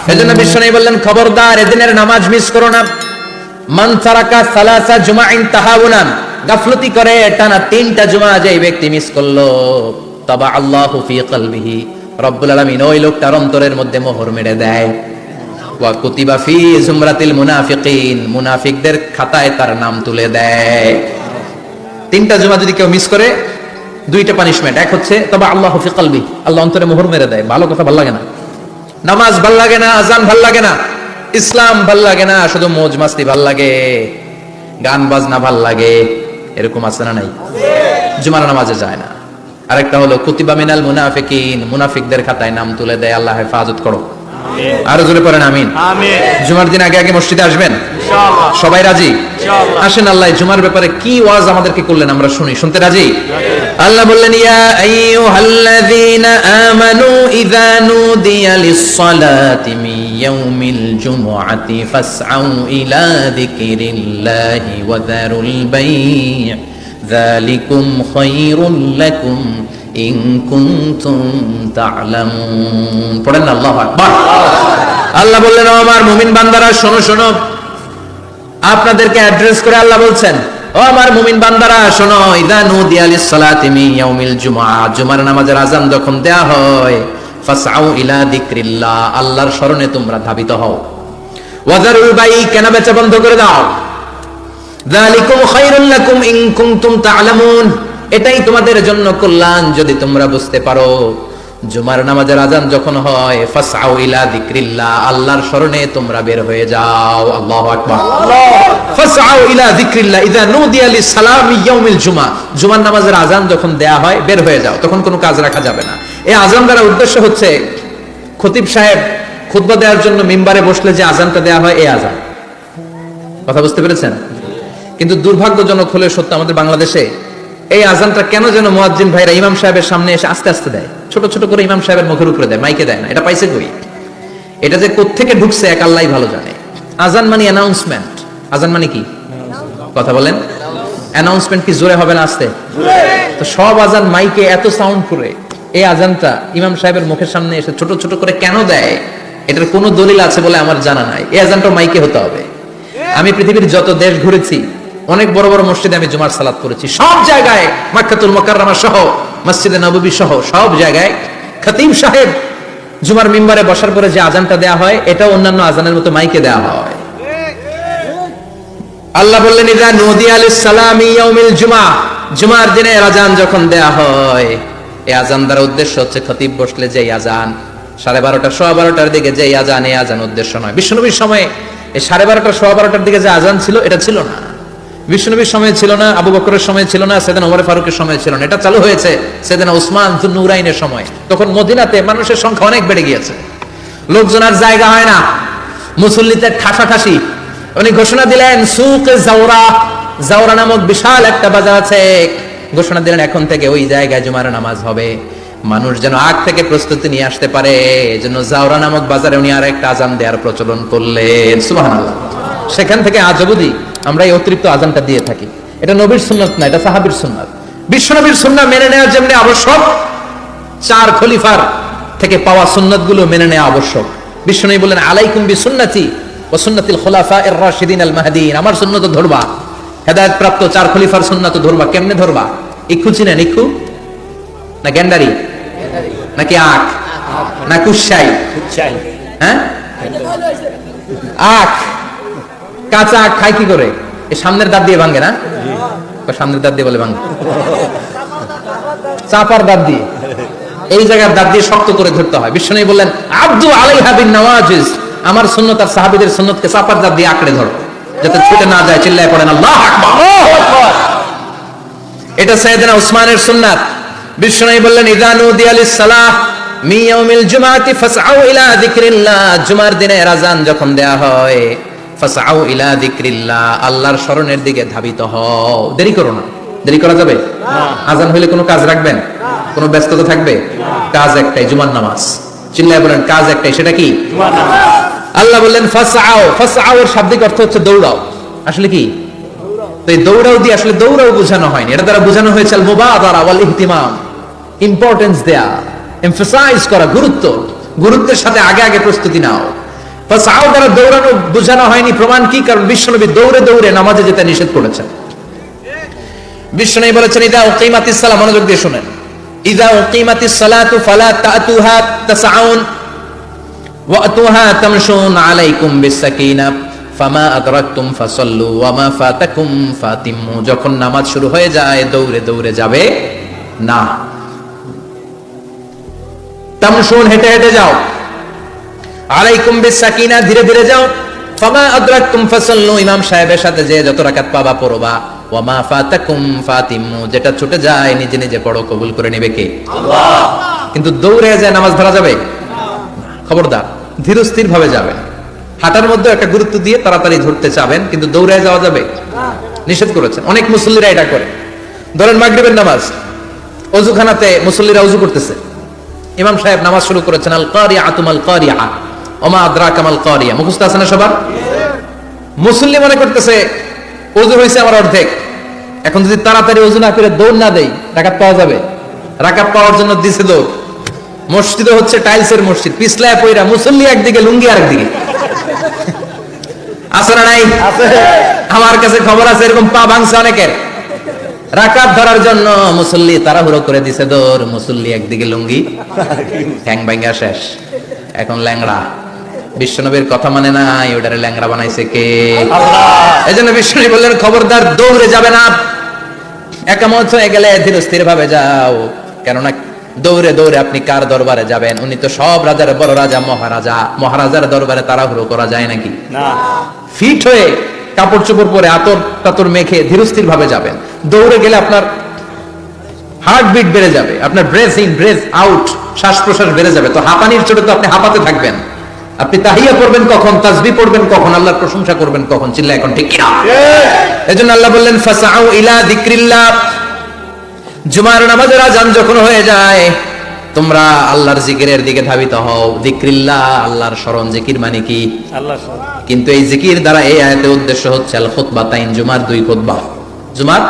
এজন্য বিশ্বনবী বললেন, খবরদার এদিনের নামাজ মিস করো না। মান তারাকা সালাসা জুমাইন তাহাউনান, গাফলতি করে টানা 3টা জুমা যে ব্যক্তি মিস করলো, তাবা আল্লাহু ফি কলবিহি, রব্বুল আলামিন ওই লোকটার অন্তরের মধ্যে মোহর মেরে দেয়। ওয়া কুতিবা ফি জুমরাতিল মুনাফিকিন, মুনাফিকদের খাতায় তার নাম তুলে দেয়। 3টা জুমা যদি কেউ মিস করে, 2টা পানিশমেন্ট। এক হচ্ছে তবে আল্লাহ ফি কলবি, আল্লাহ অন্তরে মোহর মেরে দেয়। ভালো কথা ভাল লাগে না, নামাজ ভাল লাগে না, আজান ভাল লাগে না, ইসলাম ভাল লাগে না, শুধু মौज মাস্তি ভাল লাগে, গান বাজনা ভাল লাগে, এরকম আছে না নাই? জুমার নামাজে যায় না। আরেকটা হলো কুতিবা মিনাল মুনাফিকিন, মুনাফিকদের খাতায় নাম তুলে দেয়। আল্লাহ হেফাজত করো। আরো জোরে পড়েন আমিন। জুমার দিন আগে আগে মসজিদে আসবেন ইনশাআল্লাহ। সবাই রাজি? ইনশাআল্লাহ। আসেন, আল্লাহ জুমার ব্যাপারে কি ওয়াজ আমাদেরকে করলেন আমরা শুনি। শুনতে রাজি? আল্লাহ বললেন, ইয়া আইয়ুহাল্লাযীনা আমানু ইযা নুদিয়া লিস-সালাতি মিন ইয়াউমিল জুমআতি ফাসআউ ইলা যিকরিল্লাহি ওয়া যারুল বাই', যালিকুম খায়রুল লাকুম ইন কুনতুম তা'লামুন। পড়েন আল্লাহু আকবার। আল্লাহ বললেন, ও আমার মুমিন বান্দারা শোনো শোনো। আপনাদেরকে অ্যাড্রেস করে আল্লাহ বলছেন, ও আমার মুমিন বান্দারা শোনো, ইযা নুদিয়া লিস-সালাতি মিন ইয়াউমিল জুমআ, জুমার নামাজের আযান যখন দেয়া হয়, ফাসআউ ইলা যিকরিল্লাহ, আল্লাহর স্মরণে তোমরা ধাবিত হও। ওয়া যারুল বাই', কেনা বেচা বন্ধ করে দাও। যালিকুম খায়রুল লাকুম ইন কুনতুম তা'লামুন, এটাই তোমাদের জন্য কল্যাণ যদি তোমরা বুঝতে পারো। জুমার নামাজের আযান যখন হয়, ফাসআউ ইলা যিকরিল্লাহ, আল্লাহর স্মরণে তোমরা বের হয়ে যাও। আল্লাহু আকবার। ফাসআউ ইলা যিকরিল্লাহ ইযা নুদিয়া লিস-সালামি ইয়াউমিল জুমআ, জুমার নামাজের আযান যখন দেয়া হয় বের হয়ে যাও, তখন কোনো কাজ রাখা যাবে না। এই আযান দ্বারা উদ্দেশ্য হচ্ছে খতিব সাহেব খুতবা দেওয়ার জন্য মিম্বারে বসলে যে আযানটা দেয়া হয়, এই আযান। কথা বুঝতে পেরেছেন? কিন্তু দুর্ভাগ্যজনক হলে সত্য, আমাদের বাংলাদেশে এই আযানটা কেন যেন মুয়াজ্জিন ভাইরা ইমাম সাহেবের সামনে এসে আস্তে আস্তে দেয়, ছোট ছোট করে ইমাম সাহেবের মুখের উপরে দেয়, মাইকে দেয় না। এটা পাইছে কই? এটা যে কোত্থেকে ঢুকছে এক আল্লাহই ভালো জানে। আযান মানে অ্যানাউন্সমেন্ট। আযান মানে কি? কথা বলেন। অ্যানাউন্সমেন্ট কি জোরে হবে না আস্তে? তো সব আযান মাইকে এত সাউন্ড করে, এই আযানটা ইমাম সাহেবের মুখের সামনে এসে ছোট ছোট করে কেন দেয়? এটার কোনো দলিল আছে বলে আমার জানা নাই। এই আযানটা মাইকে হতে হবে। আমি পৃথিবীর যত দেশ ঘুরেছি, অনেক বড় বড় মসজিদে আমি জুমার সালাত করেছি, সব জায়গায় মক্কাতুল মুকাররমা সহ মসজিদে নববী সহ সব জায়গায় খতিব সাহেব জুমার মিম্বারে বসার পরে যে আযানটা দেয়া হয়, এটা অন্যান্য আযানের মতো মাইকে দেয়া হয়। আল্লাহ বললেন, ইযা নুদিয়া লিস-সালামি ইয়াউমিল জুমআ, জুমার দিনে আযান যখন দেয়া হয়, এই আযান দ্বারা উদ্দেশ্য হচ্ছে খতিব বসলে যে আযান 12:30 12:15 দিকে যে আযান, এই আযান উদ্দেশ্য নয়। বিশ্বনবীর সময়ে এই 12:30 12:15 দিকে যে আযান ছিল, এটা ছিল না। বিশ্বনবীর সময় ছিল না, আবু বকরের সময় ছিল না, সাইয়েদনা ওমর ফারুকের সময় ছিল না। এটা চালু হয়েছে সাইয়েদনা উসমান যুন্নুরাইনের সময়। তখন মদিনাতে মানুষের সংখ্যা অনেক বেড়ে গিয়েছে, লোকজন আর জায়গা হয় না, মুসল্লিতে ঠাসাঠাসি। উনি ঘোষণা দিলেন, সুকে জাওরা, জাওরা নামক বিশাল একটা বাজার আছে, ঘোষণা দিলেন এখন থেকে ওই জায়গায় জুমার নামাজ হবে। মানুষ যেন আগ থেকে প্রস্তুতি নিয়ে আসতে পারে, এজন্য জাওরা নামক বাজারে উনি আর একটা আযান দেওয়ার প্রচলন করলেন। সুবহানাল্লাহ। সেখান থেকে আজ অবধি আমরা এই অতিরিক্ত আযানটা দিয়ে থাকি। এটা নবীর সুন্নাত না, এটা সাহাবীর সুন্নাত। বিশ্বনবীর সুন্নাহ মেনে নেওয়া যেমনি আবশ্যক, 4 খলিফার থেকে পাওয়া সুন্নাতগুলো মেনে নেওয়া আবশ্যক। বিশ্বনবী বলেন, আলাইকুম বিসুন্নতি ওয়া সুন্নাতিল খুলাফায়ে রাশিদিন আল মাহদিয়িন, আমার সুন্নাত ধরবা, হেদায়েত প্রাপ্ত 4 খলিফার সুন্নাত ধরবা। কেমনে ধরবা? ইক্ষু চিনেন? ইক্ষু না গেন্ডারি নাকি আখ না কুশাই? হ্যাঁ, আখ। কাঁচা আখ খায় কি করে? এই সামনের দাঁত দিয়ে ভাঙে না? সামনের দাঁত দিয়ে বলে ভাঙে, চাপার দাঁত দিয়ে, এই জায়গার দাঁত দিয়ে শক্ত করে ধরতে হয়। বিশ্বনবী বললেন, আব্দু আলাইহা বিন নওয়াজিজ, আমার সুন্নাত আর সাহাবীদের সুন্নাতকে চাপার দাঁত দিয়ে আঁকড়ে ধরো, যাতে ছুটে না যায়। চিল্লায় পড়েন আল্লাহু আকবার। এটা সাইয়েদনা উসমানের সুন্নাত। বিশ্বনবী বললেন, ইযা নুদিয়া লিস-সালাহ মিন ইয়াউমিল জুমআতি ফাসআউ ইলা যিকরিল্লাহ, জুমার দিনে আযান যখন দেয়া হয়, ফাসআউ ইলা যিকরিল্লাহ, আল্লাহর স্মরণের দিকে ধাবিত হও। দেরি করো না। দেরি করা যাবে না। আযান হইলে কোনো কাজ রাখবেন? কোনো ব্যস্ততা থাকবে? কাজ একটাই, জুমার নামাজ। চিল্লায় বলেন, কাজ একটাই, সেটা কি? জুমার নামাজ। আল্লাহ বললেন ফাসআউ, ফাসআউ এর শাব্দিক অর্থ হচ্ছে দৌড়াও। আসলে কি? তো এই দৌড়াও দিয়ে আসলে দৌড়াও বোঝানো হয়নি, এটা দ্বারা বোঝানো হয়েছে আল মুবাদারা ওয়াল ইহতিমাম, ইম্পর্টেন্স দেয়া, এমফাসাইজ করা, গুরুত্ব, গুরুত্বের সাথে আগে আগে প্রস্তুতি নাও। ফাসআউ দ্বারা দৌড়ানো বোঝানো হয়নি, প্রমাণ কি? কারণ বিশ্বনবী দৌড়ে দৌড়ে নামাজে যেতে নিষেধ করেছেন। বিশ্বনবী বলেছেন ইদা উকিমাতিস সালাহ, মনোযোগ দিয়ে শুনেন, ইদা উকিমাতিস সালাতু ফালা তাতুহা তাসআউন ওয়া আতুহা তামশুন আলাইকুম বিসাকিনাহ ফামা আদরাকতুম ফাসাল্লু ওয়া মা ফাতাকুম ফাতিমু। যখন নামাজ শুরু হয়ে যায় দৌড়ে দৌড়ে যাবে না, তামশুন হেঁটে হেঁটে যাও, আলাইকুম বিসাকিনা ধীরে ধীরে যাও, ফামা আদরাকতুম ফাসাল্লু ইমাম সাহেবের সাথে যে যত রাকাত পাবা পড়বা, ওয়া মা ফাতাকুম ফাতিমু যেটা ছুটে যায় নিজে নিজে পড়ো, কবুল করে নেবে কে? আল্লাহ। কিন্তু দৌড়ে যায় নামাজ ধরা যাবে না, খবরদার ধীর স্থির ভাবে যাবেন। হাঁটার মধ্যে একটা গুরুত্ব দিয়ে তাড়াতাড়ি ধরতে চাবেন, কিন্তু দৌড়ে যাওয়া যাবে নিষেধ করেছেন। অনেক মুসল্লিরা এটা করে। ধরেন মাগরিবের নামাজ, ওযুখানাতে মুসল্লিরা ওযু করতেছে, ইমাম সাহেব নামাজ শুরু করেছেন, আল কারিআতু মাল কারিআ ওয়া মা আদরাকা মাল কারিআ, মুখস্থ আছে না সবার? মুসল্লি মনে করতেছে ওযু হয়েছে আমার অর্ধেক, এখন যদি তাড়াতাড়ি ওযু না করে দৌড় না দেই রাকাত পাওয়া যাবে? রাকাত পাওয়ার জন্য দিছে দৌড়। মসজিদে হচ্ছে টাইলসের মসজিদ, পিছলায় পয়রা মুসল্লি একদিকে, লুঙ্গি আরেকদিকে। আছে না নাই? আমার কাছে খবর আছে এরকম পা ভাঙছে অনেকের। রাকাত ধরার জন্য মুসল্লি তাড়াহুড়ো করে দিছে দৌড়, মুসল্লি একদিকে লুঙ্গি, ঠ্যাং ভাঙা শেষ, এখন ল্যাংড়া। বিশ্বনবীর কথা মানে নাই, ওটারে ল্যাংড়া বানাইছে কে? আল্লাহ। এজন্য বিশ্বনবী বললেন খবরদার দৌড়ে যাবে না, একামত হয়ে গেলে ধীর স্থির ভাবে যাও। কেননা দৌড়ে দৌড়ে আপনি কার দরবারে যাবেন? উনি তো সব রাজার বড় রাজা, মহারাজা। মহারাজার দরবারে তাড়াহুড়ো করা যায় নাকি? না। ফিট হয়ে কাপড় চোপড় পরে আতর টাতর মেখে ধীরস্থির ভাবে যাবেন। দৌড়ে গেলে আপনার হার্টবিট বেড়ে যাবে, আপনার ব্রেথ ইন ব্রেথ আউট, শ্বাস প্রশ্বাস বেড়ে যাবে। তো হাঁপানির চোটে তো আপনি হাঁপাতে থাকবেন। আপনি তাহিয়া পড়বেন কখন, তাসবিহ পড়বেন কখন, আল্লাহর প্রশংসা করবেন কখন? চিল্লা এখন ঠিক কিনা? এজন্য আল্লাহ বললেন ফাসআউ ইলা যিকরিল্লাহ, জুমার নামাজের আযান যখন হয়ে যায় তোমরা আল্লাহর জিকিরের দিকে ধাবিত হও। যিকরিল্লাহ, আল্লাহর স্মরণ। জিকির মানে কি? আল্লাহর স্মরণ। কিন্তু এই জিকির দ্বারা এই আয়াতের উদ্দেশ্য হচ্ছে আল খুতবাতাইন, জুমার দুই খুতবা। জুমার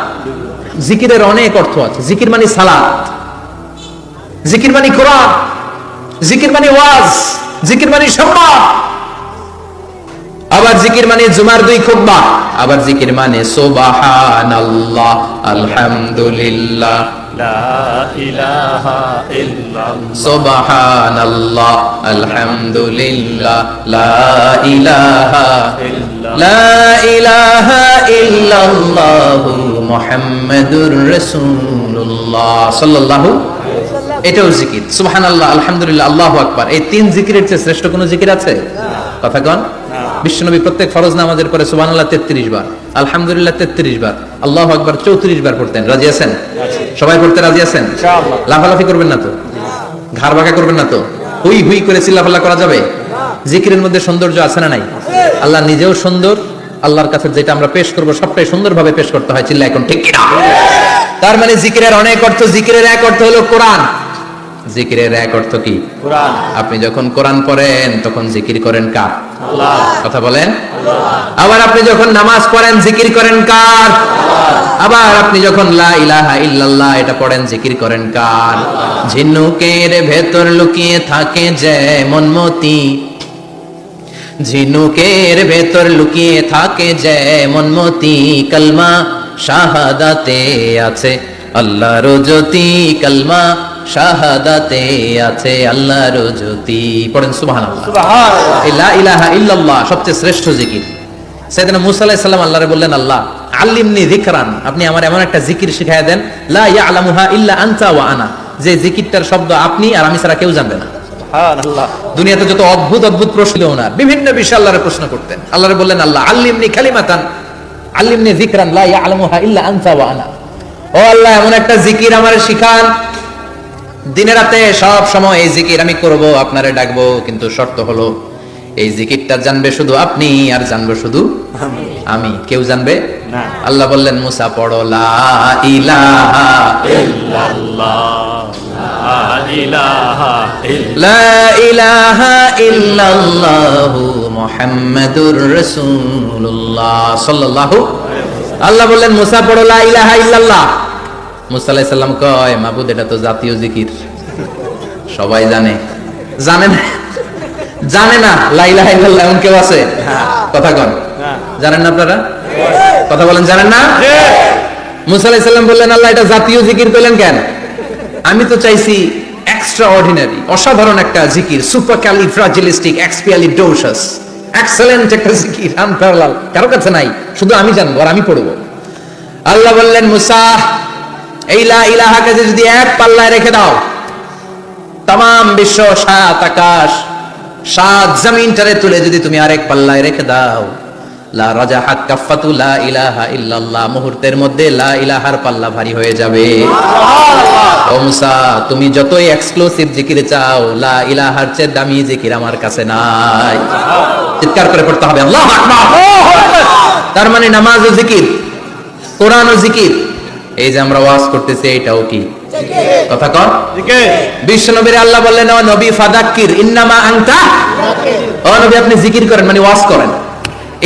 জিকিরের অনেক অর্থ আছে। জিকির মানে সালাত, জিকির মানে কোরআন, জিকির মানে ওয়াজ, জিকির মানে সম্মান। আবার জিকির মানে জুমার দুই খুতবা। আবার জিকির মানে সুবহানাল্লাহ, আলহামদুলিল্লাহ, লা ইলাহা ইল্লাল্লাহ, সুবহানাল্লাহ, আলহামদুলিল্লাহ, লা ইলাহা ইল্লাল্লাহ, লা ইলাহা ইল্লাল্লাহু মুহাম্মাদুর রাসূলুল্লাহ সাল্লাল্লাহু আলাইহি ওয়াসাল্লাম। এটাও জিকির। সুবহানাল্লাহ, আলহামদুলিল্লাহ, আল্লাহু আকবার। এই তিন জিকিরের চেয়ে শ্রেষ্ঠ কোনো জিকির আছে? কথা কন। বিশ্বনবী প্রত্যেক ফরজ নামাজের পরে সুবহানাল্লাহ 33 বার, আলহামদুলিল্লাহ 33 বার, আল্লাহু আকবার 34 বার পড়তেন। রাজি আছেন? সবাই পড়তে রাজি আছেন? ইনশাআল্লাহ। লাফালাফি করবেন না তো? ঘাড় বাঁকা করবেন না তো? হুই হুই করে চিল্লাফাল্লা করা যাবে? জিকিরের মধ্যে সৌন্দর্য আছে না নাই? আল্লাহ নিজেও সুন্দর, আল্লাহর কাছে যেটা আমরা পেশ করব সবটাই সুন্দরভাবে পেশ করতে হয়। চিল্লা এখন ঠিক কিনা? তার মানে জিকিরের অনেক অর্থ। জিকিরের এক অর্থ হলো কোরআন। জিকিরের এক অর্থ কি? কোরআন। আপনি যখন কোরআন পড়েন তখন জিকির করেন কার? আল্লাহ। কথা বলেন। আল্লাহ। আবার আপনি যখন নামাজ পড়েন জিকির করেন কার? আল্লাহ। আবার আপনি যখন লা ইলাহা ইল্লাল্লাহ এটা পড়েন জিকির করেন কার? আল্লাহ। ঝিনুকের ভেতর লুকিয়ে থাকে যেমন মতি, ঝিনুকের ভেতর লুকিয়ে থাকে যেমন মতি, কালমা শাহাদাতে আছে আল্লাহর জ্যোতি, কালমা শাহাদাতে আছে আল্লাহর জ্যোতি। পড়েন সুবহানাল্লাহ। সুবহানাল্লাহ। লা ইলাহা ইল্লাল্লাহ সবচেয়ে শ্রেষ্ঠ জিকির। সাইয়েদনা মুসা আলাইহিস সালাম আল্লাহরে বললেন, আল্লাহ আল্লিমনি যিকরান, আপনি আমার এমন একটা জিকির শিখায়া দেন, লা ইয়ালামুহা ইল্লা আনতা ওয়া আনা, যে জিকিরটার শব্দ আপনি আর আমি ছাড়া কেউ জানবে না। সুবহানাল্লাহ। দুনিয়াতে যত অদ্ভুত অদ্ভুত প্রশ্ন ওনার, বিভিন্ন বিষয়ে আল্লাহরে প্রশ্ন করতেন। আল্লাহরে বললেন, আল্লাহ আল্লিমনি কালিমাতান, আল্লিমনি যিকরান লা ইয়ালামুহা ইল্লা আনতা ওয়া আনা, ও আল্লাহ এমন একটা জিকির আমারে শিখান, দিনে রাতে সব সময় এই জিকির আমি করব, আপনারে ডাকবো, কিন্তু শর্ত হলো এই জিকিরটা জানবে শুধু আপনি আর জানবো শুধু আমি, কেউ জানবে না। আল্লাহ বললেন, মুসা পড়ো লা ইলাহা ইল্লাল্লাহ, লা ইলাহা ইল্লাল্লাহু মুহাম্মাদুর রাসূলুল্লাহ সাল্লাল্লাহু আলাইহি ওয়াসাল্লাম। আল্লাহ বললেন, মুসা পড়ো লা ইলাহা ইল্লাল্লাহ। মুসা আলাইহিস সালাম কয়, মাবুদ এটা তো জাতীয় জিকির, সবাই জানে। জানে না জানে না লা ইলাহা ইল্লাল্লাহ এমন কেউ আছে? কথা কন, জানেন না আপনারা? কথা বলেন, জানেন না? মুসা আলাইহিস সালাম বললেন, আল্লাহ এটা জাতীয় জিকির কইলেন কেন? আমি তো চাইছি এক্সট্রা অর্ডিনারি, অসাধারণ একটা জিকির, সুপারক্যালিফ্রাজিলিস্টিক এক্সপিয়ালিডোসাস, এক্সেলেন্ট একটা জিকির, আনপ্যারালাল, কারো কাছে নাই, শুধু আমি জানবো আর আমি পড়বো। আল্লাহ বললেন, মুসা এই লা ইলাহাকে যদি এক পাল্লায় রেখে দাও, তাম বিশ্ব, সাত আকাশ, সাত জমিনটারে তুলে যদি তুমি আরেক পাল্লায় রেখে দাও, লা রাজাহাত কাফাতু লা ইলাহা ইল্লাল্লাহ, মুহূর্তের মধ্যে লা ইলাহার পাল্লা ভারী হয়ে যাবে। ও মুসা, তুমি যতই এক্সক্লুসিভ জিকির চাও, লা ইলাহার চেয়ে দামি জিকির আমার কাছে নাই। চিৎকার করে পড়তে হবে আল্লাহু আকবার। তার মানে নামাজ ও জিকির, কোরআন ও জিকির, এই যে আমরা ওয়াজ করতেছি এটাও কি জিকির? কথা কর, জিকির। বিশ্ব নবীর আল্লাহ বললেন, ও নবী ফাদাক্কির ইন্নামা আনতা, ও নবী আপনি জিকির করেন মানে ওয়াজ করেন।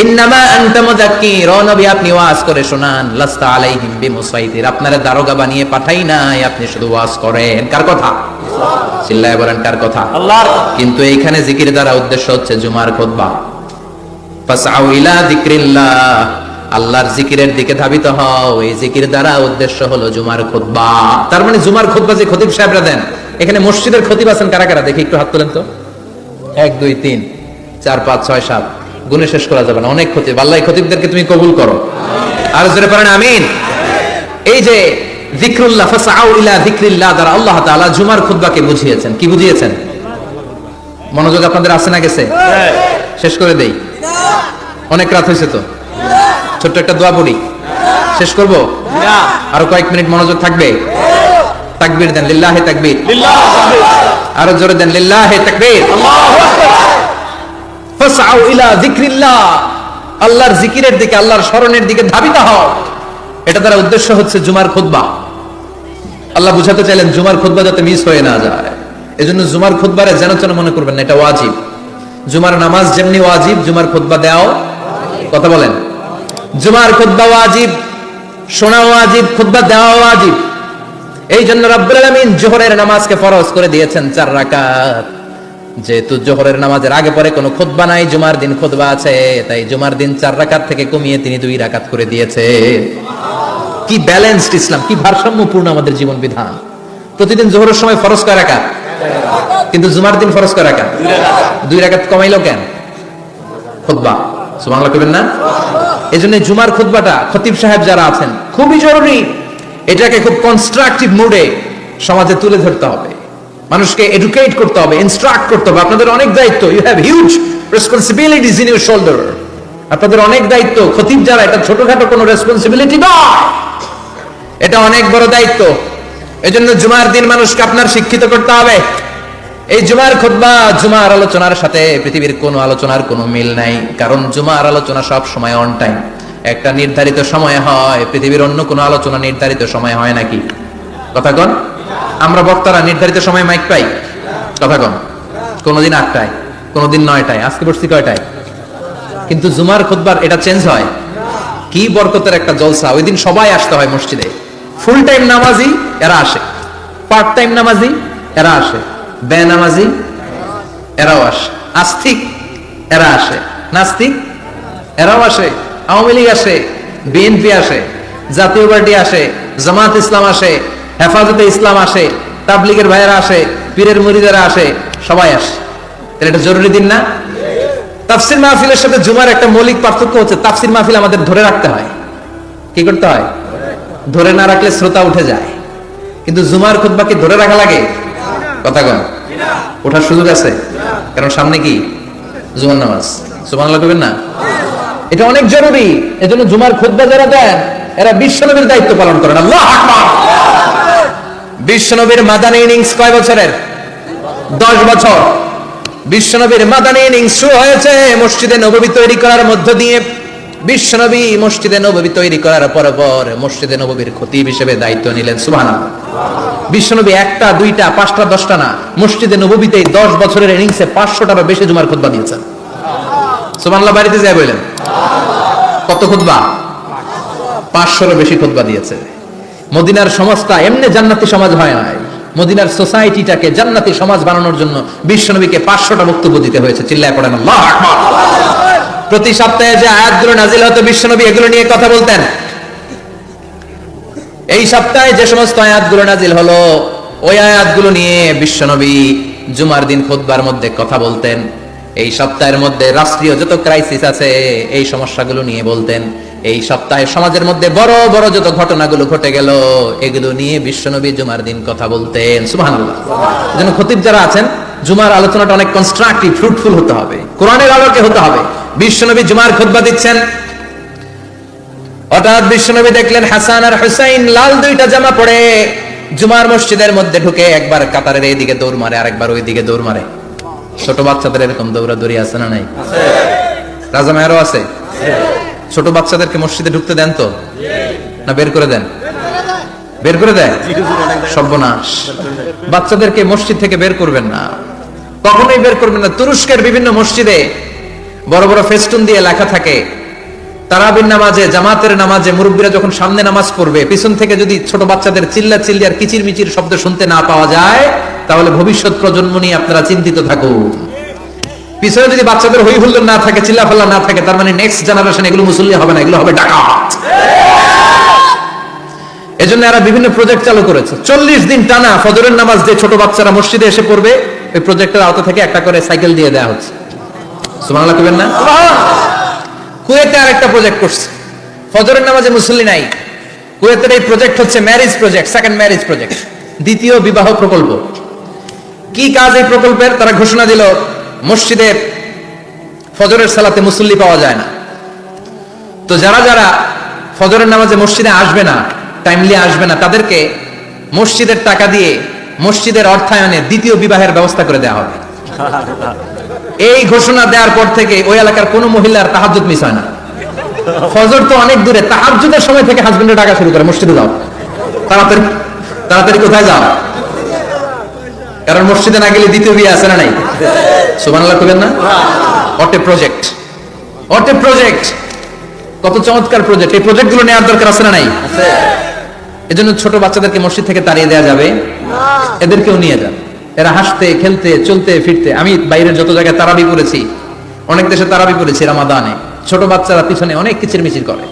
ইন্নামা আনতা মুযাক্কির, ও নবী আপনি ওয়াজ করে শোনান। লাস্তা আলাইহিম বিমুসাইতির, আপনারা দারোগা বানিয়ে পাঠাই নাই, আপনি শুধু ওয়াজ করেন। কার কথা? চিল্লায়ে বলেন কার কথা? আল্লাহর। কিন্তু এইখানে জিকির দ্বারা উদ্দেশ্য হচ্ছে জুমার খুতবা। ফাসআউ ইলা যিকরিল্লাহ, আল্লাহর জিকিরের দিকে ধাবিত হও, এই জিকির দ্বারা উদ্দেশ্য হলো জুমার খুতবা। তার মানে জুমার খুতবা যে খতিব সাহেবরা দেন, এখানে মসজিদের খতিব আছেন কারা কারা? দেখি একটু হাত তোলেন তো। 1 2 3 4 5 6 7, গুণে শেষ করা যাবে না, অনেক খতিব। আল্লাহ এই খতিবদেরকে তুমি কবুল করো, আর জোরে পড়েন আমিন। এই যে যিকরুল্লাহ, ফাসআউ ইলা যিকরিল্লাহ দ্বারা আল্লাহ তাআলা জুমার খুতবাকে বুঝিয়েছেন। কি বুঝিয়েছেন? মনোযোগ আপনাদের আছে না গেছে? শেষ করে দেই, অনেক রাত হয়েছে তো। ছোট্ট একটা দোয়া পড়ি, শেষ করব? আরো কয়েক মিনিট মনোযোগ থাকবে? তাকবীর দেন, লিল্লাহি তাকবীর, আরো জোরে দেন, লিল্লাহি তাকবীর। ফাসআউ ইলা যিকরিল্লাহ, আল্লাহর জিকিরের দিকে, আল্লাহর স্মরণের দিকে ধাবিত হও। এটা দ্বারা উদ্দেশ্য হচ্ছে জুমার খুতবা। আল্লাহ বুঝাতে চাইলেন জুমার খুতবা যাতে মিস হয়ে না যায়, এজন্য জুমার খুতবারে যেন তেন মনে করবেন না, এটা ওয়াজিব। জুমার নামাজ যেমনি ওয়াজিব, জুমার খুতবা দেওয়াও, কথা বলেন, জুমার খুতবা ওয়াজিব, শোনা ওয়াজিব, খুতবা দেওয়া ওয়াজিব। এই জন্য রব্বুল আলামিন জোহরের নামাজকে ফরজ করে দিয়েছেন 4 রাকাত। যেহেতু জোহরের নামাজের আগে পরে কোনো খুতবা নাই, জুমার দিন খুতবা আছে, তাই জুমার দিন 4 রাকাত থেকে কমিয়ে তিনি 2 রাকাত করে দিয়েছে। কি ব্যালেন্সড ইসলাম, কি ভারসাম্যপূর্ণ আমাদের জীবন বিধান। প্রতিদিন জোহরের সময় ফরজ কয় রাকাত, কিন্তু জুমার দিন ফরজ কয় রাকাত? 2 রাকাত কমাইলো কেন? খুতবা, সুবহানাল্লাহ কইবেন না? এজন্য জুমার খুতবাটা খতিব সাহেব যারা আছেন খুবই জরুরি। এটাকে খুব কনস্ট্রাকটিভ মুডে সমাজে তুলে ধরতে হবে, মানুষকে এডুকেট করতে হবে, ইনস্ট্রাক্ট করতে হবে। আপনাদের অনেক দায়িত্ব, you have huge responsibilities in your shoulder. আপনাদের অনেক দায়িত্ব। খতিব যারা, এটা ছোটখাটো কোনো রেসপন্সিবিলিটি নয়, এটা অনেক বড় দায়িত্ব। এজন্য জুমার দিন মানুষকে আপনার শিক্ষিত করতে হবে। এই জুমার খুতবা, জুমার আলোচনার সাথে পৃথিবীর কোনো আলোচনার কোনো মিল নাই, কারণ জুমার আলোচনা সব সময় অন টাইম, একটা নির্ধারিত সময় হয়। পৃথিবীর অন্য কোনো আলোচনা নির্ধারিত সময় হয় নাকি? কথা কন। আমরা বক্তারা নির্ধারিত সময় মাইক পাই? কথা কন। কোনদিন 8টায়, কোনদিন 9টায়, আজকে বসছি কয়টায়? কিন্তু জুমার খুতবার এটা চেঞ্জ হয়। কি বরকতের একটা জলসা! ওই দিন সবাই আসতে হয় মসজিদে। ফুল টাইম নামাজি এরা আসে, পার্ট টাইম নামাজি এরা আসে, বেনামাজি এরাও আসে, আস্তিক এরা আসে, নাস্তিক এরাও আসে, আওয়ামী লীগ আসে, বিএনপি আসে, জাতীয় পার্টি আসে, জামাত ইসলাম আসে, হেফাজতে ইসলাম আসে, তাবলিগের ভাইয়েরা আসে, পীরের মুরিদেরা আসে, সবাই আসে। তাহলে এটা জরুরি দিন না? তাফসির মাহফিলের সাথে জুমার একটা মৌলিক পার্থক্য হচ্ছে, তাফসির মাহফিল আমাদের ধরে রাখতে হয়। কি করতে হয়? ধরে না রাখলে শ্রোতা উঠে যায়। কিন্তু জুমার খুতবা কি ধরে রাখা লাগে? কথা কন। ওঠার সুযোগ আছে, কারণ সামনে কি জুমার নামাজ। সুবহানাল্লাহ কইবেন না? এটা অনেক জরুরি। এজন্য জুমার খুতবা যারা দেন এরা বিশ্বনবীর দায়িত্ব পালন করেন। আল্লাহু আকবার। বিশ্বনবীর মাদানী ইনিংস কয় বছরের? 10 বছর। বিশ্বনবীর মাদানী ইনিংস শুরু হয়েছে মসজিদে নববী তৈরি করার মধ্য দিয়ে। বিশ্বনবী মসজিদে নববী তৈরি করার পর মসজিদে নববীর খতিব হিসেবে দায়িত্ব নিলেন। সুবহানাল্লাহ। বিশ্বনবী 1টা 2টা 5টা 10টা না, মসজিদে নববীতে 10 বছরের ইনিংসে 500টারও বেশি জুমার খুতবা দিয়েছেন। সুবহানাল্লাহ। বাড়িতে যায় বলেন কত খুতবা? 500রও বেশি খুতবা দিয়েছে। মদিনার সমাজটা এমনি জান্নাতি সমাজ হয় নাই, মদিনার সোসাইটিটাকে জান্নাতি সমাজ বানানোর জন্য বিশ্বনবীকে 500টা বক্তব্য দিতে হয়েছে। চিল্লায় পড়েন আল্লাহু আকবার। প্রতি সপ্তাহে যে আয়াতগুলো নাজিল হতো বিশ্বনবী এগুলো নিয়ে কথা বলতেন। এই সপ্তাহে যে সমস্ত আয়াতগুলো নাজিল হলো ওই আয়াতগুলো নিয়ে বিশ্বনবী জুমার দিন খুতবার মধ্যে কথা বলতেন। এই সপ্তাহের মধ্যে রাষ্ট্রীয় যত ক্রাইসিস আছে এই সমস্যাগুলো নিয়ে বলতেন। এই সপ্তাহে সমাজের মধ্যে বড় বড় যত ঘটনাগুলো ঘটে গেল এগুলো নিয়ে বিশ্বনবী জুমার দিন কথা বলতেন। সুবহানাল্লাহ। এজন্য খতিব যারা আছেন জুমার আলোচনাটা অনেক কনস্ট্রাকটিভ, ফ্রুটফুল হতে হবে, কোরআনের আলোকে হতে হবে। বিশ্বনবী জুমার খুতবা দিচ্ছেন, হঠাৎ বিশ্বনবী দেখলেন হাসান আর হুসাইন লাল দুইটা জামা পরে জুমার মসজিদের মধ্যে ঢুকে একবার কাতারের এইদিকে দৌড় মারে, আরেকবার ওইদিকে দৌড় মারে। ছোট বাচ্চাদের এরকম দৌড়াদৌড়ি আছে না নাই? রাজা মেয়ারও আছে। ছোট বাচ্চাদেরকে মসজিদে ঢুকতে দেন তো না বের করে দেন? বের করে দেয়। সর্বনাশ। বাচ্চাদেরকে মসজিদ থেকে বের করবেন না, কখনোই বের করবেন না। তুরস্কের বিভিন্ন মসজিদে বড় বড় ফেস্টুন দিয়ে লেখা থাকে তারাবির নামাজে, জামাতের নামাজে মুরব্বীরা যখন সামনে নামাজ পড়বে পিছন থেকে যদি ছোট বাচ্চাদের চিল্লা চিল্লি আর কিচির মিচির শব্দ শুনতে না পাওয়া যায় তাহলে ভবিষ্যৎ প্রজন্ম নিয়ে আপনারা চিন্তিত থাকুন। পিছনে যদি বাচ্চাদের হই হুল্লোড় না থাকে, চিল্লাফাল্লা না থাকে, তার মানে নেক্সট জেনারেশন এগুলো মুসল্লি হবে না, এগুলো হবে ডাকাত। এজন্য এরা বিভিন্ন প্রজেক্ট চালু করেছে। 40 দিন টানা ফজরের নামাজ যে ছোট বাচ্চারা মসজিদে এসে পড়বে ওই প্রজেক্টের আওতা থেকে একটা করে সাইকেল দিয়ে দেওয়া হচ্ছে। সুবহানাল্লাহ কইবেন না? কুয়েতে আরেকটা প্রজেক্ট করছে, ফজরের নামাজে মুসল্লি নাই। কুয়েতের এই প্রজেক্ট হচ্ছে marriage project, second marriage project, দ্বিতীয় বিবাহ প্রকল্প। কি কাজ এই প্রকল্পের? তারা ঘোষণা দিল মসজিদে ফজরের সালাতে মুসল্লি পাওয়া যায় না, তো যারা যারা ফজরের নামাজে মসজিদে আসবে না, টাইমলি আসবে না, তাদেরকে মসজিদের টাকা দিয়ে মসজিদের অর্থায়নে দ্বিতীয় বিবাহের ব্যবস্থা করে দেওয়া হবে। এই ঘোষণা দেওয়ার পর থেকে ওই এলাকার কোন মহিলার তাহাজ্জুদ মিস হয় না। ফজর তো অনেক দূরে, তাহাজ্জুদের সময় থেকে হাজবেন্ডের ডাকা শুরু করে মসজিদে যাও, তাড়াতাড়ি তাড়াতাড়ি কোথায় যাও, কারণ মসজিদে না গেলে দ্বিতীয় বিয়ে আছে না নাই? সুবহানাল্লাহ কইবেন না? What a project, what a project, কত চমৎকার প্রজেক্ট। এই প্রজেক্ট গুলো নেওয়ার দরকার আছে না নাই? এজন্য ছোট বাচ্চাদেরকে মসজিদ থেকে তাড়িয়ে দেওয়া যাবে না, এদেরকেও নিয়ে যান। এরা হাসতে খেলতে চলতে ফিরতে, আমি বাইরের যত জায়গায় তারাবি করেছি, অনেক দেশে তারাবি করেছি রামাদানে, ছোট বাচ্চারা পিছনে অনেক কিচির মিচির করে,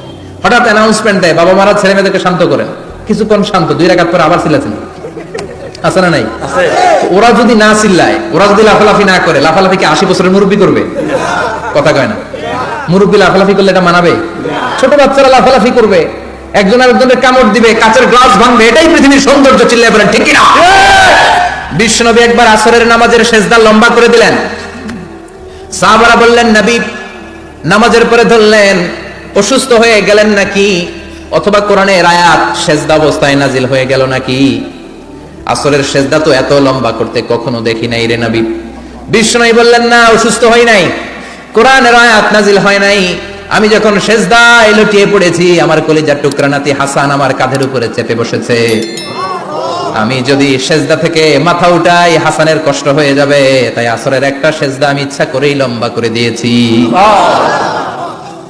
হঠাৎ অ্যানাউন্সমেন্ট দেয় বাবা মারা ছেলে মেয়েদেরকে শান্ত করেন, কিছুক্ষণ শান্ত, 2 রাকাত পরে আবার চিল্লাছেন, আছে না নাই? ওরা যদি না চিল্লায়, ওরা যদি লাফালাফি না করে, লাফালাফি কি 80 বছরের মুরব্বী করবে? কথা কয় না। মুরব্বী লাফালাফি করলে এটা মানাবে? ছোট বাচ্চারা লাফালাফি করবে, একজন আরেকজনের কামড় দিবে, কাঁচের গ্লাস ভাঙবে, এটাই পৃথিবীর সৌন্দর্য। চিল্লায় বলেন ঠিক কিনা? বিশ্বনবী একবার আসরের নামাজের সেজদা লম্বা করে দিলেন, সাহাবারা বললেন নবী নামাজের পরে ধরলেন অসুস্থ হয়ে গেলেন নাকি, অথবা কোরআনের আয়াত সেজদা অবস্থায় নাজিল হয়ে গেল নাকি? আসরের সেজদা তো এত লম্বা করতে কখনো দেখি নাই রে নবী। বিশ্বনবী বললেন না, অসুস্থ হই নাই, কোরআনের আয়াত নাজিল হয় নাই, আমি যখন সেজদায় লুটিয়ে পড়েছি আমার কলিজার টুকরা নাতি হাসান আমার কাঁধের উপরে চেপে বসেছে, আমি যদি সেজদা থেকে মাথা উঠাই হাসানের কষ্ট হয়ে যাবে, তাই আসরের একটা সেজদা আমি ইচ্ছা করেই লম্বা করে দিয়েছি।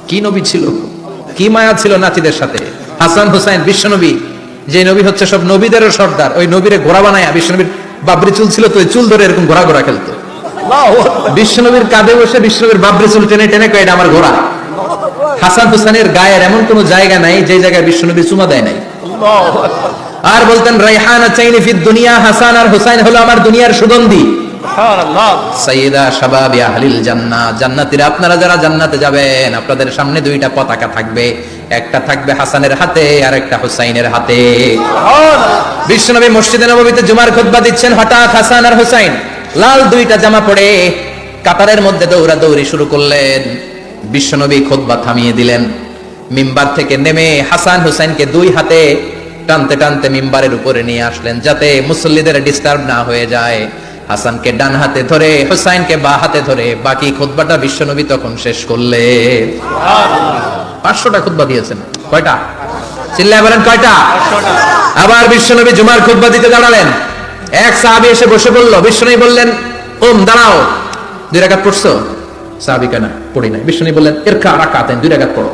কি নবী ছিল, কি মায়া ছিল নাতিদের সাথে। হাসান হুসাইন, বিশ্বনবী যে নবী হচ্ছে সব নবীদেরও সর্দার, ওই নবীরে ঘোড়া বানায়, বিশ্বনবীর বাবরি চুল ছিল তো ওই চুল ধরে এরকম ঘোড়া ঘোড়া খেলতো, বিশ্বনবীর কাঁধে বসে বিশ্বনবীর বাবরি চুল টেনে টেনে কয় এটা আমার ঘোড়া। হাসান হুসাইনের গায়ের এমন কোন জায়গা নাই যে জায়গায় বিশ্বনবী চুমা দেয় নাই। আর বলতেন রাইহানা চাইনি ফিদ দুনিয়া, হাসান আর হুসাইন হলো আমার দুনিয়ার সুগন্ধি। সুবহানাল্লাহ। সাইয়্যিদা শাবাবি আহলিল জান্নাহ, জান্নাতীরা আপনারা যারা জান্নাতে যাবেন আপনাদের সামনে 2টা পতাকা থাকবে, একটা থাকবে হাসানের হাতে আর একটা হুসাইনের হাতে। সুবহানাল্লাহ। বিশ্বনবী মসজিদে নববীতে জুমার খুতবা দিচ্ছেন, হঠাৎ হাসান আর হুসাইন লাল 2টা জামা পরে কাতারের মধ্যে দৌড়াদৌড়ি শুরু করলেন। বিশ্বনবী খুতবা থামিয়ে দিলেন, মিম্বার থেকে নেমে হাসান হুসাইনকে 2 হাতে টানতে টানতে মিম্বারের উপরে নিয়ে আসলেন যাতে মুসল্লিদের ডিস্টার্ব না হয়ে যায়। হাসানকে ডান হাতে ধরে হুসাইনকে বাঁ হাতে ধরে বাকি খুতবাটা বিশ্বনবী তখন শেষ করলেন। সুবহানাল্লাহ। 500টা খুতবা দিয়েছেন। কয়টা? চিল্লায় বলেন কয়টা? 500টা। আবার বিশ্বনবী জুমার খুতবা দিতে দাঁড়ালেন, এক সাহাবী এসে বসে বলল, বিশ্বনবী বললেন ওম দাঁড়াও, 2 রাকাত পড়ছো? সাহাবী কেন পড়ি নাই। বিশ্বনবী বললেন এরকা রাকাতেন, 2 রাকাত পড়ো।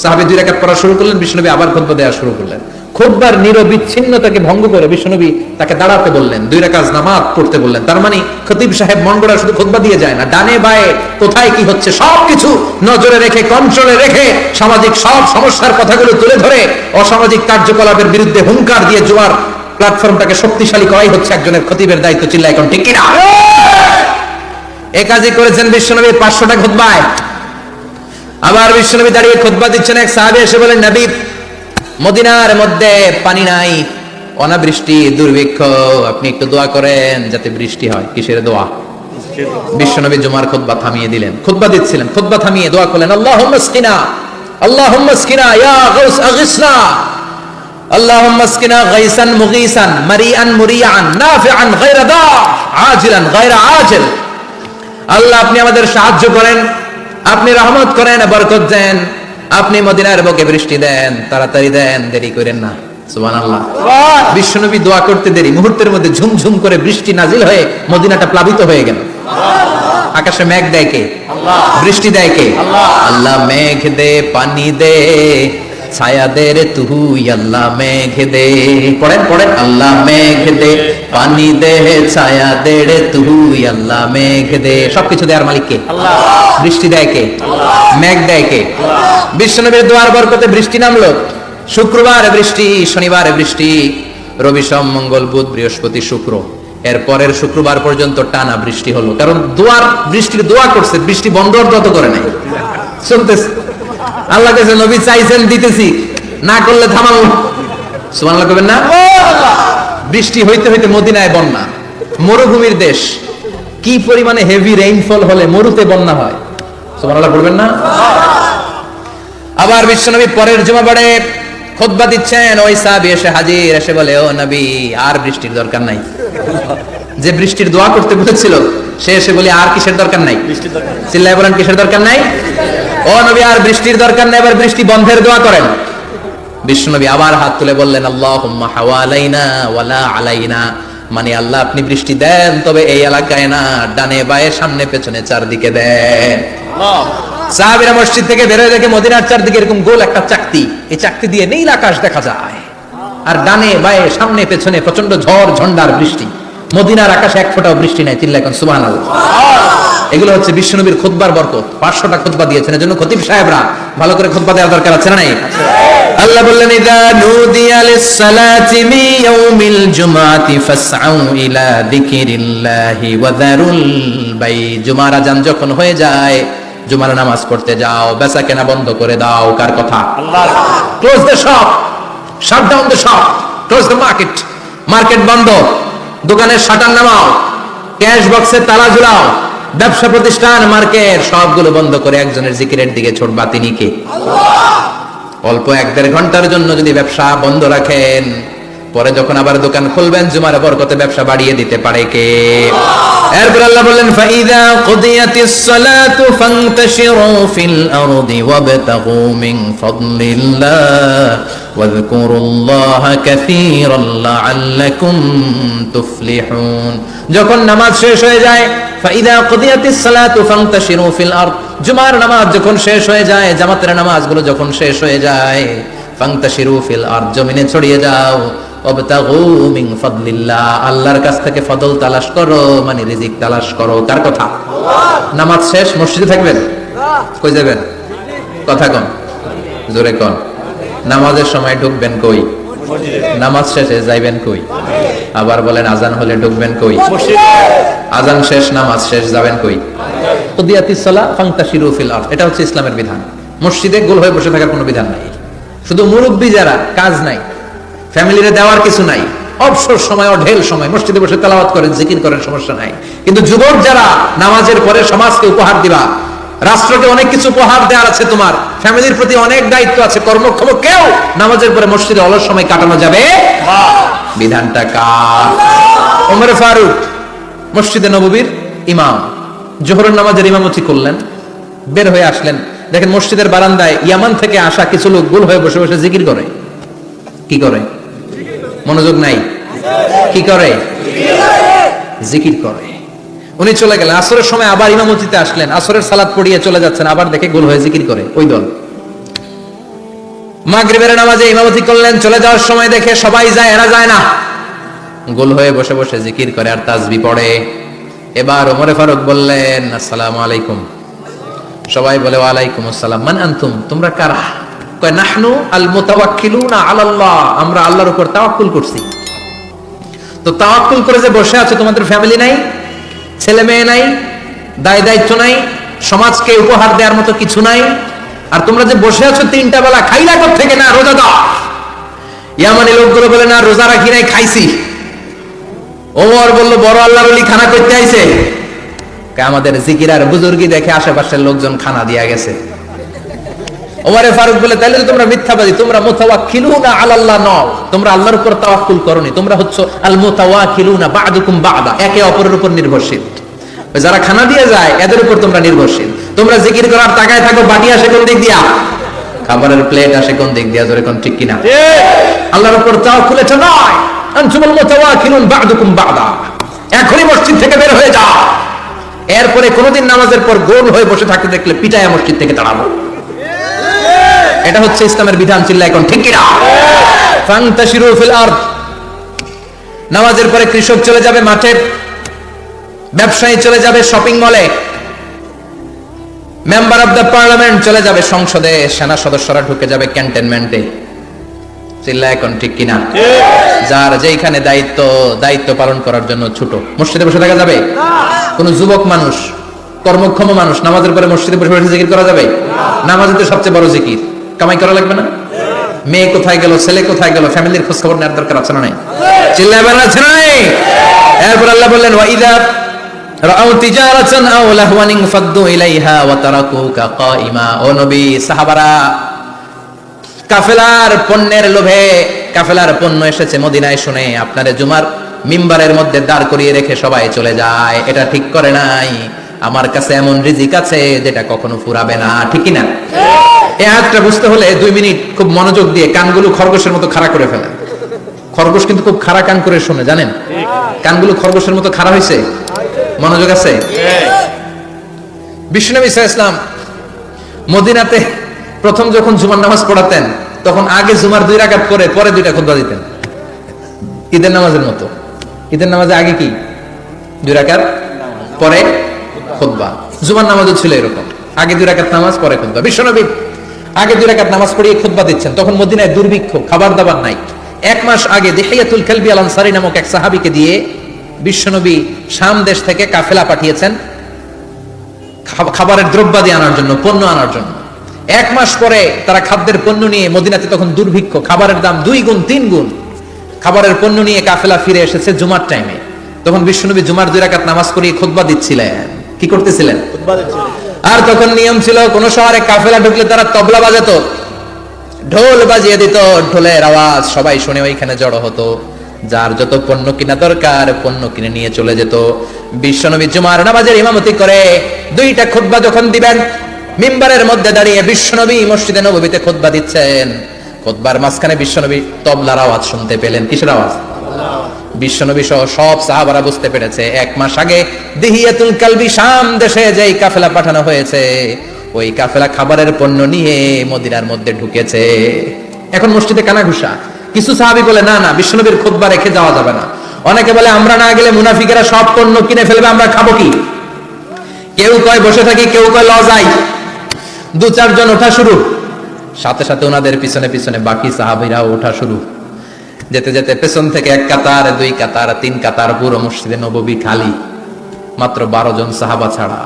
সাহাবী 2 রাকাত পড়া শুরু করলেন, বিশ্বনবী আবার খুতবা দেওয়া শুরু করলেন। খুতবার নিরবিচ্ছিন্নতাকে ভঙ্গ করে বিশ্বনবী তাকে দাঁড়াতে বললেন, 2 রাকাত নামাজ পড়তে বললেন। তার মানে খতিব সাহেব মন গড়া শুধু খুতবা দিয়ে যায় না, ডানে বায়ে কোথায় কি হচ্ছে সবকিছু নজরে রেখে, কন্ট্রোলে রেখে, সামাজিক সব সমস্যার কথাগুলো তুলে ধরে অসামাজিক কার্যকলাপের বিরুদ্ধে হুঙ্কার দিয়ে জুমার প্ল্যাটফর্মটাকে শক্তিশালী করাই হচ্ছে একজনের খতিবের দায়িত্ব। চিল্লা এখন ঠিক কিনা? এই কাজই করেছেন বিশ্বনবীর 500টা খুতবায়। আবার বিশ্বনবী দাঁড়িয়ে খুতবা দিচ্ছেন, এক সাহাবী এসে বলেন, নবী মদিনার মধ্যে পানি নাই, অনাবৃষ্টি, দুর্ভিক্ষ, আপনি একটু দোয়া করেন যাতে বৃষ্টি হয়। কিসের দোয়া? বিশ্বনবী জুমার খুতবা থামিয়ে দিলেন, খুতবা দিচ্ছিলেন, খুতবা থামিয়ে দোয়া করলেন, আল্লাহুম্মা আসকিনা, আল্লাহুম্মা আসকিনা ইয়া গাউস আগিসনা, আল্লাহুম্মা আসকিনা গাইসান মুগীসান মারিআন মুরিআন নাফিআন গায়রা দা আজিলান গায়রা আজিল। আল্লাহ আপনি আমাদের সাহায্য করেন, আপনি রহমত করেন, বরকত দেন, আপনি মদিনার বুকে বৃষ্টি দেন, তাড়াতাড়ি দেন, দেরি করেন না। সুবহানাল্লাহ। বিশ্বনবী দোয়া করতে দেরি, মুহূর্তের মধ্যে ঝুমঝুম করে বৃষ্টি নাজিল হয়ে মদিনাটা প্লাবিত হয়ে গেল। আকাশে মেঘ দেয় কে? আল্লাহ। বৃষ্টি দেয় কে? আল্লাহ। আল্লাহ মেঘ দে, পানি দে, ছায়া দে রে তুই, আল্লাহ মেঘ দে। পড়েন পড়েন, আল্লাহ মেঘ দে, পানি দে, ছায়া দে রে তুই, আল্লাহ মেঘ দে। সবকিছু দেওয়ার মালিক কে? আল্লাহ। বৃষ্টি দেয় কে? আল্লাহ। মেঘ দেয় কে? আল্লাহ। বিশ্বনবীর দোয়ার বরকতে বৃষ্টি নামলো। শুক্রবার বৃষ্টি, শনিবার বৃষ্টি, রবি সোম মঙ্গল বুধ বৃহস্পতি শুক্র, এর পরের শুক্রবার পর্যন্ত টানা বৃষ্টি হলো। কারণ দোয়ার বৃষ্টির দোয়া করছে, বৃষ্টি বন্ধ অর্থ করে নাই, শুনতেছে। আল্লাহ কাছে নবী চাইছেন, দিতেছি, না করলে থামাবো। সুবহানাল্লাহ কইবেন না? বৃষ্টি হইতে হইতে মদিনায় বন্যা, মরুভূমির দেশ, কি পরিমাণে হেভি রেইনফল হলে মরুতে বন্যা হয়। সুবহানাল্লাহ বলবেন না? আবার বিশ্বনবী পরের জুমাবারে খুতবা দিচ্ছেন, ওই সাহাবী এসে হাজির, এসে বলে, ও নবী আর বৃষ্টির দরকার নাই। যে বৃষ্টির দোয়া করতে বলেছিল সে এসে বলে, আর কিসের দরকার নাই? চিল্লায় বলেন, কিসের দরকার নাই? ও নবী আর বৃষ্টির দরকার নাই, এবার বৃষ্টি বন্ধের দোয়া করেন। বিশ্বনবী আবার হাত তুলে বললেন, আল্লাহুম্মা হাওয়ালাইনা ওয়ালা আলাইনা, মানে আল্লাহ আপনি বৃষ্টি দেন, তবে এই এলাকায় না, ডানে বায়ে সামনে পেছনে চারদিকে দেন। সাহাবীরা মসজিদ থেকে বের হয়ে দেখে মদিনার চারদিকে এরকম গোল একটা চাকতি, এই চাকতি দিয়ে নীল আকাশ দেখা যায়, আর ডানে বায়ে সামনে পেছনে প্রচন্ড ঝড় ঝন্ডার বৃষ্টি। মদিনার আকাশে এক ফোঁটাও বৃষ্টি নাই। চিল্লা এখন সুবহানাল্লাহ। এগুলো হচ্ছে বিশ্বনবীর খুতবার বরকত। 500টা খুতবা দিয়েছেন, এজন্য খতিব সাহেবরা ভালো করে খুতবা দেওয়ার দরকার আছে না নাই? আল্লাহ বললেন, ইযা নুদিয়া লিস-সালাতি মিন ইয়াউমিল জুমআতি ফাসআউ ইলা যিকিরিল্লাহি ওয়া যারুল বাই। জুমার আযান যখন হয়ে যায়, জুমার নামাজ পড়তে যাও, বেচা কেনা বন্ধ করে দাও। কার কথা? Allah. Close the shop, shut down the shop, close the market. Market বন্ধ, দোকানের শাটার নামাও, ক্যাশ বক্সে তালা ঝুলাও, ব্যবসা প্রতিষ্ঠান, মার্কেট সবগুলো বন্ধ করে একজনের জিকিরের দিকে ছোটবা। তিনি কে? আল্লাহ। অল্প 1-1.5 ঘন্টার জন্য যদি ব্যবসা বন্ধ রাখেন, পরে যখন আবার দোকান খুলবেন, জুমার বরকতে ব্যবসা বাড়িয়ে দিতে পারে কে? এরপর আল্লাহ বললেন, ফাইযা কুদিয়াতিস সালাতু ফান্তাশিরু ফিল আরদি ওয়াবতাগু মিন ফাদলিল্লাহ ওয়াযকুরুল্লাহা কাসীরান লাআল্লাকুম তুফলিহুন। যখন নামাজ শেষ হয়ে যায়, ফাইযা কুদিয়াতিস সালাতু ফান্তাশিরু ফিল আরদ, জুমার নামাজ যখন শেষ হয়ে যায়, জামাতের নামাজগুলো যখন শেষ হয়ে যায়, ফান্তাশিরু ফিল আরদ, জমিনে ছড়িয়ে যাও, ওয়াবতাগু মিন ফাদলিল্লাহ, আল্লাহর কাছ থেকে ফজল তালাশ করো, মানে রিজিক তালাশ করো। কার কথা? আল্লাহ। নামাজ শেষ মসজিদে থাকবেন? কই যাবেন? কথা কোন, জোরে কোন। নামাজের সময় ঢুকবেন কই? নামাজ শেষে যাইবেন কই? আবার বলেন, আজান হলে ঢুকবেন কই? আজান শেষ, নামাজ শেষ, যাবেন কই? কুদিয়াতিস সালাহ ফান্তাশিরু ফিল আরদ, এটা হচ্ছে ইসলামের বিধান। মসজিদে গোল হয়ে বসে থাকার কোনো বিধান নাই। শুধু মুরব্বী যারা, কাজ নাই, ফ্যামিলিরে দেওয়ার কিছু নাই, অবসর সময় ঢেল সময় মসজিদে বসে তেলাওয়াত করেন, জিকির করেন, সমস্যা নাই। কিন্তু যুবক যারা, নামাজের পরে সমাজকে উপহার দিবা, রাষ্ট্রকে অনেক কিছু উপহার দেওয়ার আছে, তোমার ফ্যামিলির প্রতি অনেক দায়িত্ব আছে, কর্মক্ষম কেউ নামাজের পরে মসজিদে অলস সময় কাটানো যাবে? বিধানটা কার? ওমর ফারুক মসজিদে নববীর ইমাম, জোহরের নামাজের ইমামতি করলেন, বের হয়ে আসলেন, দেখেন মসজিদের বারান্দায় ইয়ামান থেকে আসা কিছু লোক গোল হয়ে বসে বসে জিকির করে। কি করে? মনোযোগ নাই। কি করে? জিকির করে। উনি চলে গেলেন, আসরের সময় আবার ইমামতিতে আসলেন, আসরের সালাত পড়িয়ে চলে যাচ্ছেন, আবার দেখে গোল হয়ে জিকির করে ওই দল। মাগরিবের নামাজে ইমামতি করলেন, চলে যাওয়ার সময় দেখে সবাই যায়, এরা যায় না, গোল হয়ে বসে বসে জিকির করে আর তাসবিহ পড়ে। এবার ওমরে ফারুক বললেন, আসসালামু আলাইকুম। সবাই বলে ওয়ালাইকুম আসসালাম। মান আনতুম, তোমরা কারা? কয় নাহনু আল মুতাওয়াক্কিলুনা আলাল্লাহ, আমরা আল্লাহর উপর তাওয়াক্কুল করছি। তো তাওয়াক্কুল করে যে বসে আছো, তোমাদের ফ্যামিলি নাই, ছেলে মেয়ে নাই, দায় দায়িত্ব নাই, সমাজকে উপহার দেওয়ার মতো কিছু নাই, আর তোমরা যে বসে আছো তিনটা বেলা, খাইলা কোত্থেকে? না রোজা দাও। ইয়ামানি লোকগুলো বলে না রোজা রাখি নাই, খাইছি। ওমর বলল বড় আল্লাহর ওলি খানা করতে আইছে। আমাদের জিকির আর বুজুর্গি দেখে আশেপাশের লোকজন খানা দিয়া গেছে। ওমরে ফারুক বলে তাইলে তো তোমরা মিথ্যাবাদী, তোমরা মুতাওয়াক্কিলুনা আলাল্লাহ নও, তোমরা আল্লাহর উপর তাওয়াক্কুল করনি, তোমরা হচ্ছে আল মুতাওয়াক্কিলুনা বা'দুকুম বা'দা, একে অপরের উপর নির্ভরশীল। যারা খানা দিয়ে যায় এদের উপর তোমরা নির্ভরশীল। তোমরা জিকির করার তাকায় থাকো, বাটি আসে কোন দিক দিয়া, খাবারের প্লেট আসে কোন দিক দিয়া, জোরে কোন ঠিক কিনা? আল্লাহর উপর তাওয়াক্কুল এটা নয়। আনতুমুল মুতাওয়াক্কিলুন বা'দুকুম বা'দা, এখনই মসজিদ থেকে বের হয়ে যাও। এরপরে কোনদিন নামাজের পর গোল হয়ে বসে থাকতে দেখলে পিটায়া মসজিদ থেকে তাড়াবো। এটা হচ্ছে ইসলামের বিধান, চিল্লা এখন ঠিক কিনা? ফান্তাশিরু ফিল আরদ, নামাজের পরে কৃষক চলে যাবে মাঠে, ব্যবসায়ী চলে যাবে শপিং মলে, মেম্বার অফ দ্য পার্লামেন্ট চলে যাবে সংসদে, সেনা সদস্যরা ঢুকে যাবে ক্যান্টনমেন্টে। চিল্লা এখন ঠিক কিনা? যার যেখানে দায়িত্ব পালন করার জন্য ছোট, মসজিদে বসে থাকা যাবে? কোন যুবক মানুষ, কর্মক্ষম মানুষ নামাজের পরে মসজিদে বসে বসে জিকির করা যাবে? নামাজে তো সবচেয়ে বড় জিকির, কামাই করা লাগবে না? মেয়ে কোথায় গেল, ছেলে কোথায় গেল, ফ্যামিলির খোঁজ খবর নেওয়ার দরকার আছে না নাই? চিল্লাবেন আছে না নাই? এরপর আল্লাহ বললেন ওয়াইদা রাআউ তিজারাতান আও লাহওয়ান ফাদ্দু ইলাইহা ওয়া তারাকুকা কাইমা। ও নবী, সাহাবারা কাফেলার পণ্যের লোভে, কাফেলার পণ্য এসেছে মদিনায় শুনে আপনারে জুমার মিম্বারের মধ্যে দাঁড় করিয়ে রেখে সবাই চলে যায়, এটা ঠিক করে নাই। আমার কাছে এমন রিজিক আছে যেটা কখনো ফুরাবে না, ঠিক কি না? এই আয়াতটা বুঝতে হলে 2 মিনিট খুব মনোযোগ দিয়ে কানগুলো খরগোশের মতো খাড়া করে ফেলেন। খরগোশ কিন্তু খুব খাড়া কান করে শুনে, জানেন? কানগুলো খরগোশের মতো খাড়া হয়েছে। মনোযোগ আছে? বিশ্বনবী সাল্লাল্লাহু আলাইহি ওয়াসাল্লাম মদিনাতে প্রথম যখন জুমার নামাজ পড়াতেন, তখন আগে জুমার 2 রাকাত করে পরে 2টা খুতবা দিতেন, ঈদের নামাজের মতো। ঈদের নামাজে আগে কি 2 রাকাত, পরে খুতবা। জুমার নামাজও ছিল এরকম, আগে 2 রাকাত নামাজ, পরে খুতবা। বিশ্বনবী আগে 2 রাকাত নামাজ পড়িয়ে খুতবা দিচ্ছেন, তখন মদিনায় দুর্ভিক্ষ, খাবার দাবার নাই। 1 মাস আগে দিহিয়াতুল কালবি আল আনসারী নামক এক সাহাবীকে দিয়ে বিশ্বনবী শাম দেশ থেকে কাফেলা পাঠিয়েছেন খাবারের দ্রব্যাদি আনার জন্য, পণ্য আনার জন্য। 1 মাস পরে তারা খাদ্যের পণ্য নিয়ে, মদিনাতে তখন দুর্ভিক্ষ, খাবারের দাম 2 গুণ 3 গুণ, খাবারের পণ্য নিয়ে কাফেলা ফিরে এসেছে জুমার টাইমে। তখন বিশ্বনবী জুমার 2 রাকাত নামাজ পড়িয়ে খুতবা দিচ্ছিলেন। কি করতেছিলেন? খুতবা দিচ্ছিলেন। আর তখন নিয়ম ছিল, কোন শহরে কাফেলা ঢুকলে তারা তবলা বাজাতো, ঢোল বাজিয়ে দিত, ঢোলের আওয়াজ সবাই শুনে ওইখানে জড়ো হতো। যার যত পণ্য কিনা দরকার পণ্য কিনে নিয়ে চলে যেত। বিশ্বনবী জুমার নামাজের ইমামতি করে 2টা খুতবা যখন দিবেন, মিম্বারের মধ্যে দাঁড়িয়ে বিশ্বনবী মসজিদে নববীতে খুতবা দিচ্ছেন। খুতবার মাঝখানে বিশ্বনবী তবলার আওয়াজ শুনতে পেলেন। কিসের আওয়াজ? বিশ্বনবী সহ সব সাহাবারা বুঝতে পেরেছে 1 মাস আগে দিহিয়াতুল কালবি শাম দেশে যেই কাফেলা পাঠানো হয়েছে, ওই কাফেলা খাবারের পণ্য নিয়ে মদিনার মধ্যে ঢুকেছে। এখন মসজিদে কানাঘুষা। কিছু সাহাবী বলে না না, বিশ্বনবীর খুতবা রেখে যাওয়া যাবে না। অনেকে বলে আমরা না গেলে মুনাফিকেরা সব পণ্য কিনে ফেলবে, আমরা খাবো কি? কেউ কয় বসে থাকি, কেউ কয় লজাই। 2-4 জন ওঠা শুরু, সাথে সাথে ওনাদের পিছনে পিছনে বাকি সাহাবীরাও ওঠা শুরু। যেতে যেতে পেছন থেকে 1 কাতার, 2 কাতার, 3 কাতার, পুরো মসজিদে নববী খালি, মাত্র 12 জন সাহাবা ছাড়া।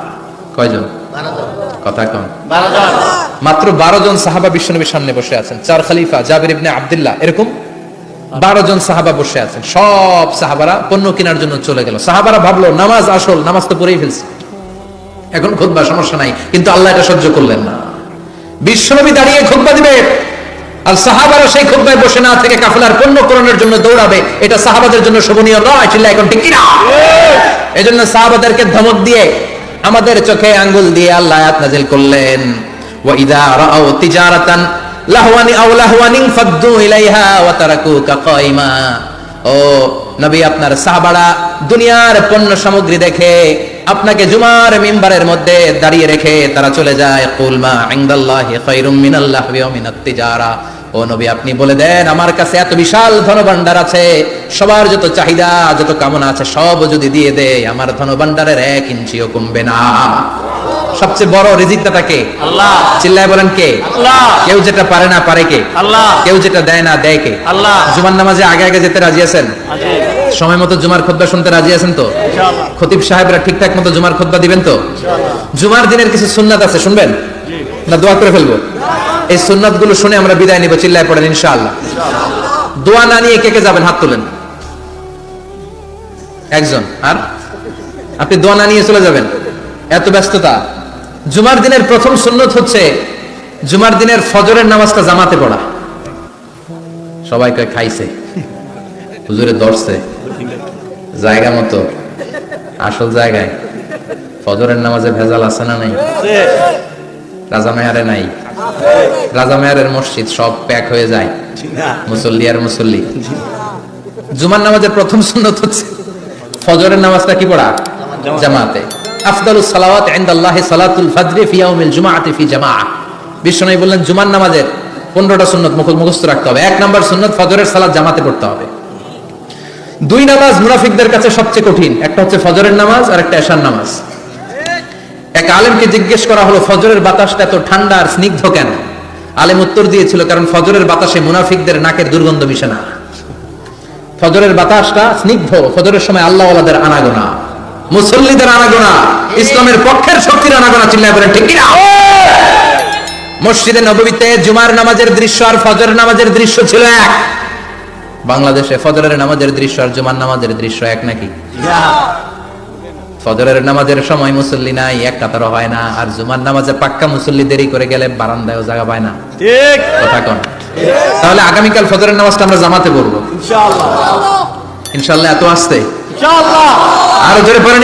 কয়জন? 12 জন। কথা কম। 12 জন। মাত্র 12 জন সাহাবা বিশ্বনবীর সামনে বসে আছেন। 4 খলিফা জাবির ইবনে আব্দুল্লাহ, এরকম 12 জন সাহাবা বসে আছেন। সব সাহাবারা পণ্য কেনার জন্য চলে গেল। সাহাবারা ভাবলো নামাজ আসল, নামাজ তো পড়েই ফেলছে, এখন খুতবা সমস্যা নাই। কিন্তু আল্লাহ এটা সহ্য করলেন না। বিশ্বনবী দাঁড়িয়ে খুতবা দিবে, আর সাহাবারা সেই খুতবায় বসে না থেকে কাফেলার পণ্য করণের জন্য দৌড়াবে। এটা সাহাবাদের জন্য শোভনীয় নয়। চিল্লা এখন ঠিক কিনা? এজন্য সাহাবাদেরকে ধমক দিয়ে, আমাদের চোখে আঙ্গুল দিয়ে আল্লাহ আয়াত নাযিল করলেন, ওয়া ইযা রাআউ তিজারাতান লাহওয়ানি আও লাহওয়ানিন ফাদ্দু ইলাইহা ওয়া তারাকুকা কাইমা। ও নবী, আপনার সাহাবারা দুনিয়ার পণ্য সামগ্রী দেখে আপনাকে জুমার মিম্বারের মধ্যে দাঁড়িয়ে রেখে তারা চলে যায়। কুল মা ইনদাল্লাহি খায়রুম মিনাল লাহওয়ি ওয়া মিনাত তিজারা। ও নবী, আপনি বলে দেন আমার কাছে এত বিশাল ধনভাণ্ডার আছে, সবার যত চাহিদা যত কামনা আছে সব যদি দিয়ে দেয় আমার ধনভাণ্ডারের 1 ইঞ্চিও কমবে না। সবচেয়ে বড় রিজিকদাতা কে? আল্লাহ। চিল্লায় বলেন কে? আল্লাহ। কেউ যেটা পারে না পারে কে? আল্লাহ। কেউ যেটা দেয় না দেয় কে? আল্লাহ। জুমার নামাজে আগে আগে যেতে রাজি আছেন? সময় মতো জুমার খুতবা শুনতে রাজি আছেন তো? ইনশাআল্লাহ। খতিব সাহেবরা ঠিকঠাক মতো জুমার খুতবা দিবেন তো? ইনশাআল্লাহ। জুমার দিনের কিছু সুন্নাত আছে, শুনবেন না দোয়া করে ফেলবো? এই সুন্নাত গুলো শুনে আমরা বিদায় নিব। চিল্লায় পড়েন ইনশাআল্লাহ। দোয়া না নিয়ে কে কে যাবেন? হাত তোলেন। একজন। আর আপনি দোয়া না নিয়ে চলে যাবেন? এত ব্যস্ততা। জুমার দিনের প্রথম সুন্নত হচ্ছে জুমার দিনের ফজরের নামাজটা জামাতে পড়া। সবাই কয় খাইছে, হুজুরে ধরছে জায়গা মতো, আসল জায়গায়। ফজরের নামাজে ভেজাল আছে না নাই? রাজা মেয়ারে নাই? রাজা মেয়ারের মসজিদ সব প্যাক হয়ে যায়, মুসল্লি আর মুসল্লি। জুমার নামাজের প্রথম সুন্নত হচ্ছে ফজরের নামাজটা কি পড়া? জামাতে। আফদালুস সালাওয়াত ইনদাল্লাহি সালাতুল ফজর ফি ইয়াউমিল জুমআতি ফি জামাআহ। বিশ্বনবী বললেন জুমার নামাজের 15টা সুন্নত মুখস্থ রাখতে হবে। 1 নাম্বার সুন্নত ফজরের সালাত জামাতে পড়তে হবে। 2 নামাজ মুনাফিকদের কাছে সবচেয়ে কঠিন, একটা হচ্ছে ফজরের নামাজ আর একটা এশার নামাজ। এক আলেমকে জিজ্ঞেস করা হলো ফজরের বাতাসটা এত ঠান্ডা আর স্নিগ্ধ কেন? আলেম উত্তর দিয়েছিল কারণ ফজরের বাতাসে মুনাফিকদের নাকের দুর্গন্ধ মিশে না। ফজরের বাতাসটা স্নিগ্ধ, ফজরের সময় আল্লাহওয়ালাদের আনাগোনা, মুসল্লিদের আনাগোনা, ইসলামের পক্ষের শক্তির আনাগোনা। চিল্লায় বলেন ঠিক কিনা? মসজিদে নববীতে জুমার নামাজের দৃশ্য আর ফজরের নামাজের দৃশ্য ছিল এক। বাংলাদেশে ফজরের নামাজের দৃশ্য আর জুমার নামাজের দৃশ্য এক নাকি? ফজরের নামাজের সময় মুসল্লি নাই, এক কাতারও হয় না, আর জুমার নামাজে পাক্কা মুসল্লি দেরি করে গেলে বারান্দায়ও জায়গা পায় না। ঠিক কথা কোন? তাহলে আগামীকাল ফজরের নামাজটা আমরা জামাতে পড়বো ইনশাআল্লাহ। ইনশাআল্লাহ। এত আসতে ইনশাআল্লাহ। আরো জোরে পড়েন।